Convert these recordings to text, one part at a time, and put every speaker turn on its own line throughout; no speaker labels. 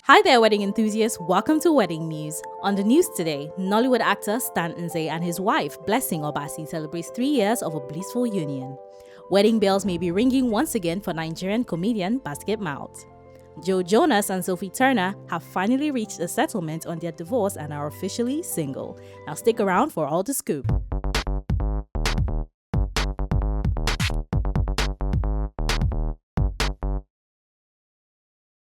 Hi there, wedding enthusiasts. Welcome to Wedding News. On the news today, Nollywood actor Stan Nze and his wife, Blessing Obasi, celebrates 3 years of a blissful union. Wedding bells may be ringing once again for Nigerian comedian Basketmouth. Jonas and Sophie have finally reached a settlement on their divorce and are officially single. Now stick around for all the scoop.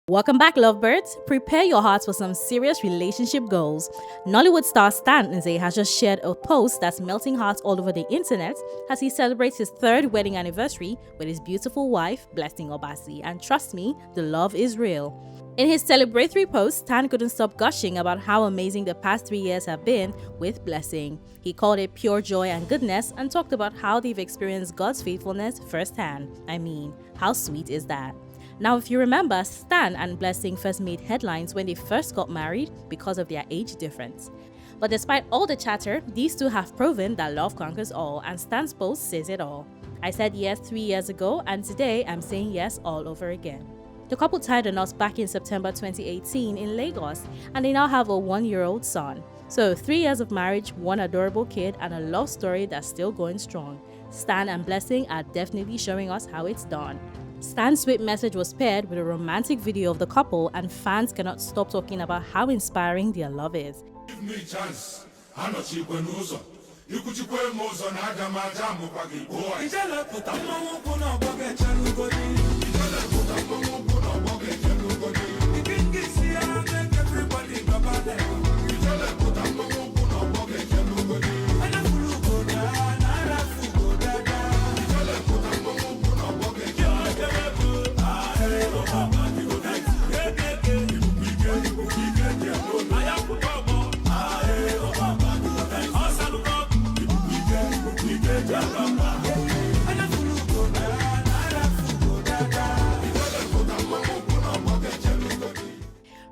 Welcome back, lovebirds. Prepare your hearts for some serious relationship goals. Nollywood star Stan Nze has just shared a post that's melting hearts all over the internet as he celebrates his 3rd wedding anniversary with his beautiful wife, Blessing Obasi. And trust me, the love is real. In his celebratory post, Stan couldn't stop gushing about how amazing the past 3 years have been with Blessing. He called it pure joy and goodness and talked about how they've experienced God's faithfulness firsthand. I mean, how sweet is that? Now, if you remember, Stan and Blessing first made headlines when they first got married because of their age difference. But despite all the chatter, these two have proven that love conquers all, and Stan's post says it all. I said yes 3 years ago, and today I'm saying yes all over again. The couple tied the knot back in September 2018 in Lagos, and they now have a 1-year-old son. So 3 years of marriage, one adorable kid, and a love story that's still going strong. Stan and Blessing are definitely showing us how it's done. Stan's sweet message was paired with a romantic video of the couple, and fans cannot stop talking about how inspiring their love is.
Give me chance.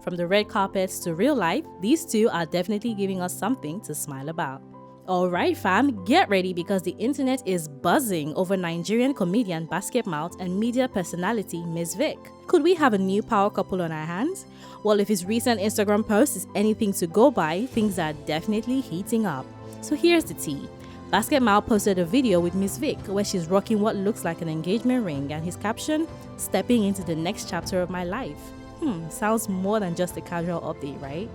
From the red carpets to real life, these two are definitely giving us something to smile about. Alright fam, get ready because the internet is buzzing over Nigerian comedian Basketmouth and media personality Miz Vick. Could we have a new power couple on our hands? Well, if his recent Instagram post is anything to go by, things are definitely heating up. So here's the tea. Basketmouth posted a video with Miz Vick where she's rocking what looks like an engagement ring, and his caption, "Stepping into the next chapter of my life." Sounds more than just a casual update, right?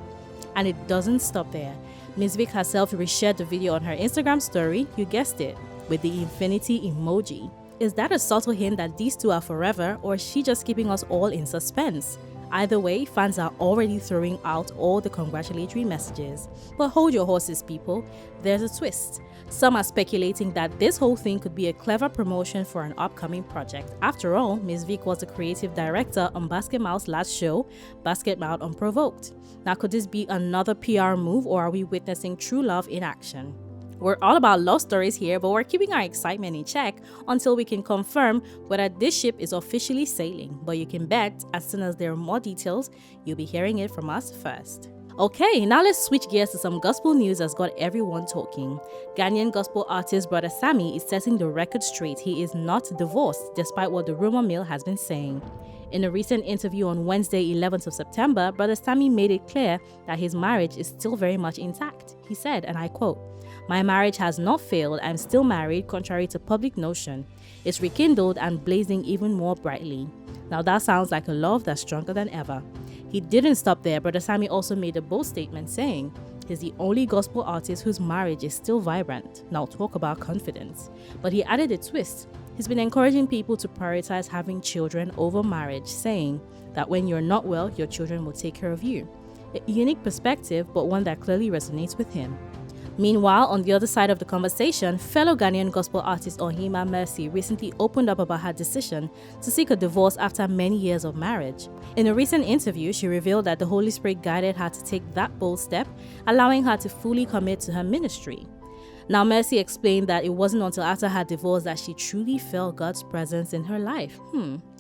And it doesn't stop there. Miz Vick herself reshared the video on her Instagram story, you guessed it, with the infinity emoji. Is that a subtle hint that these two are forever, or is she just keeping us all in suspense? Either way, fans are already throwing out all the congratulatory messages. But hold your horses, people. There's a twist. Some are speculating that this whole thing could be a clever promotion for an upcoming project. After all, Miz Vick was the creative director on Basketmouth's last show, Basketmouth Unprovoked. Now, could this be another PR move, or are we witnessing true love in action? We're all about love stories here, but we're keeping our excitement in check until we can confirm whether this ship is officially sailing. But you can bet, as soon as there are more details, you'll be hearing it from us first. Okay, now let's switch gears to some gospel news that's got everyone talking. Ghanian gospel artist Bro Sammy is setting the record straight. He is not divorced, despite what the rumor mill has been saying. In a recent interview on Wednesday, 11th of September, Bro Sammy made it clear that his marriage is still very much intact. He said, and I quote, "My marriage has not failed. I'm still married, contrary to public notion. It's rekindled and blazing even more brightly." Now that sounds like a love that's stronger than ever. He didn't stop there. Bro Sammy also made a bold statement saying he's the only gospel artist whose marriage is still vibrant. Now talk about confidence. But he added a twist. He's been encouraging people to prioritize having children over marriage, saying that when you're not well, your children will take care of you. A unique perspective, but one that clearly resonates with him. Meanwhile, on the other side of the conversation, fellow Ghanaian gospel artist Ora Mercy recently opened up about her decision to seek a divorce after many years of marriage. In a recent interview, she revealed that the Holy Spirit guided her to take that bold step, allowing her to fully commit to her ministry. Now, Mercy explained that it wasn't until after her divorce that she truly felt God's presence in her life.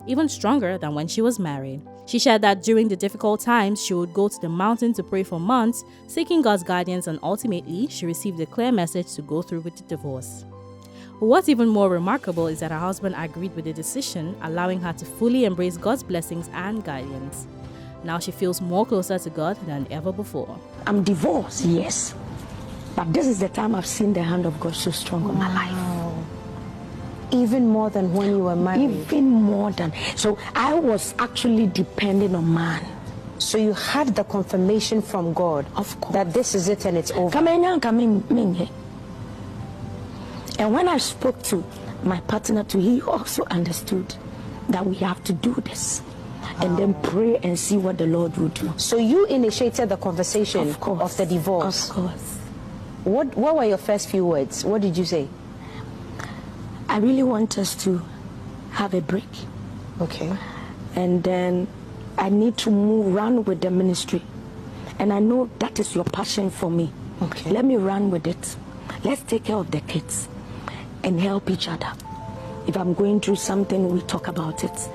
Even stronger than when she was married. She shared that during the difficult times, she would go to the mountain to pray for months, seeking God's guidance, and ultimately, she received a clear message to go through with the divorce. What's even more remarkable is that her husband agreed with the decision, allowing her to fully embrace God's blessings and guidance. Now she feels more closer to God than ever before.
I'm divorced, yes. But this is the time I've seen the hand of God so strong on my life.
Even more than when you were married?
Even more than. So I was actually depending on man.
So you had the confirmation from God,
of course,
that this is it and it's over.
Come in. And when I spoke to my partner too, he also understood that we have to do this. And then pray and see what the Lord will do.
So you initiated the conversation of the divorce?
Of course.
What were your first few words? What did you say?
I really want us to have a break.
Okay.
And then I need to run with the ministry. And I know that is your passion for me.
Okay.
Let me run with it. Let's take care of the kids and help each other. If I'm going through something, we talk about it.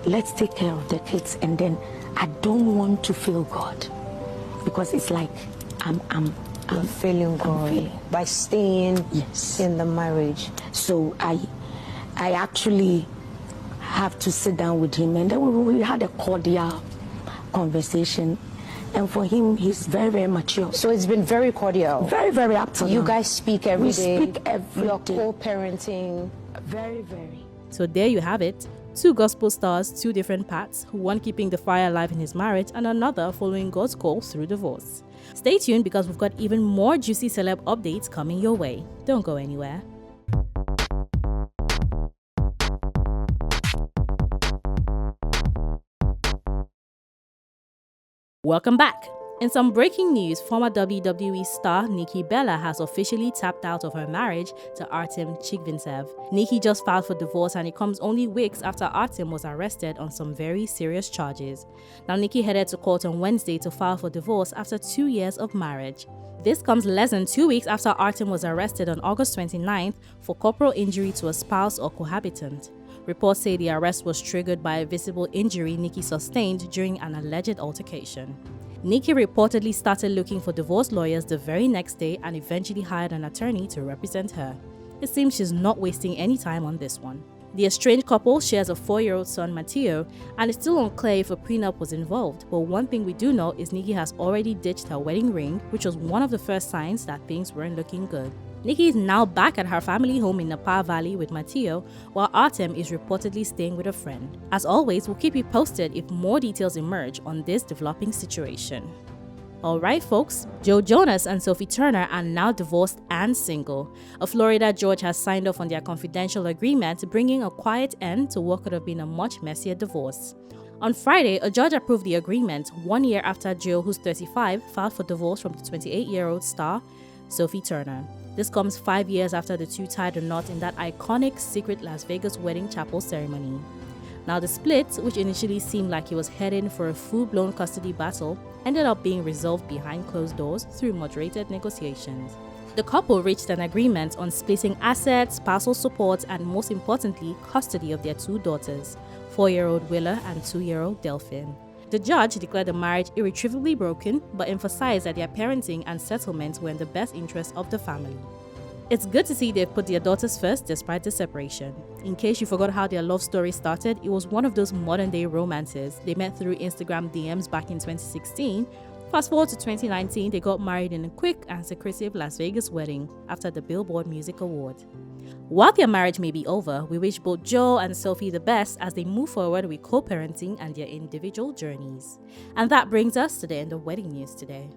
Let's take care of the kids. And then I don't want to fail God, because it's like I'm
failing God by staying in the marriage.
So I actually have to sit down with him, and then we had a cordial conversation. And for him, he's very, very mature.
So it's been very cordial.
Very, very up to now.
You guys speak every day.
We speak every day.
You're co-parenting.
Very, very.
So there you have it. Two gospel stars, two different paths, one keeping the fire alive in his marriage and another following God's call through divorce. Stay tuned because we've got even more juicy celeb updates coming your way. Don't go anywhere. Welcome back. In some breaking news, former WWE star Nikki Bella has officially tapped out of her marriage to Artem Chigvintsev. Nikki just filed for divorce, and it comes only weeks after Artem was arrested on some very serious charges. Now, Nikki headed to court on Wednesday to file for divorce after 2 years of marriage. This comes less than 2 weeks after Artem was arrested on August 29th for corporal injury to a spouse or cohabitant. Reports say the arrest was triggered by a visible injury Nikki sustained during an alleged altercation. Nikki reportedly started looking for divorce lawyers the very next day and eventually hired an attorney to represent her. It seems she's not wasting any time on this one. The estranged couple shares a 4-year-old son, Matteo, and it's still unclear if a prenup was involved, but one thing we do know is Nikki has already ditched her wedding ring, which was one of the first signs that things weren't looking good. Nikki is now back at her family home in Napa Valley with Matteo, while Artem is reportedly staying with a friend. As always, we'll keep you posted if more details emerge on this developing situation. Alright folks, Jonas and Sophie Turner are now divorced and single. A Florida judge has signed off on their confidential agreement, bringing a quiet end to what could have been a much messier divorce. On Friday, a judge approved the agreement 1 year after Joe, who's 35, filed for divorce from the 28-year-old star, Sophie Turner. This comes 5 years after the two tied a knot in that iconic secret Las Vegas wedding chapel ceremony. Now the split, which initially seemed like it was heading for a full-blown custody battle, ended up being resolved behind closed doors through moderated negotiations. The couple reached an agreement on splitting assets, spousal support, and most importantly, custody of their two daughters, 4-year-old Willa and 2-year-old Delphine. The judge declared the marriage irretrievably broken, but emphasized that their parenting and settlement were in the best interest of the family. It's good to see they've put their daughters first despite the separation. In case you forgot how their love story started, it was one of those modern-day romances. They met through Instagram DMs back in 2016. Fast forward to 2019, they got married in a quick and secretive Las Vegas wedding after the Billboard Music Award. While their marriage may be over, we wish both Joe and Sophie the best as they move forward with co-parenting and their individual journeys. And that brings us to the end of wedding news today.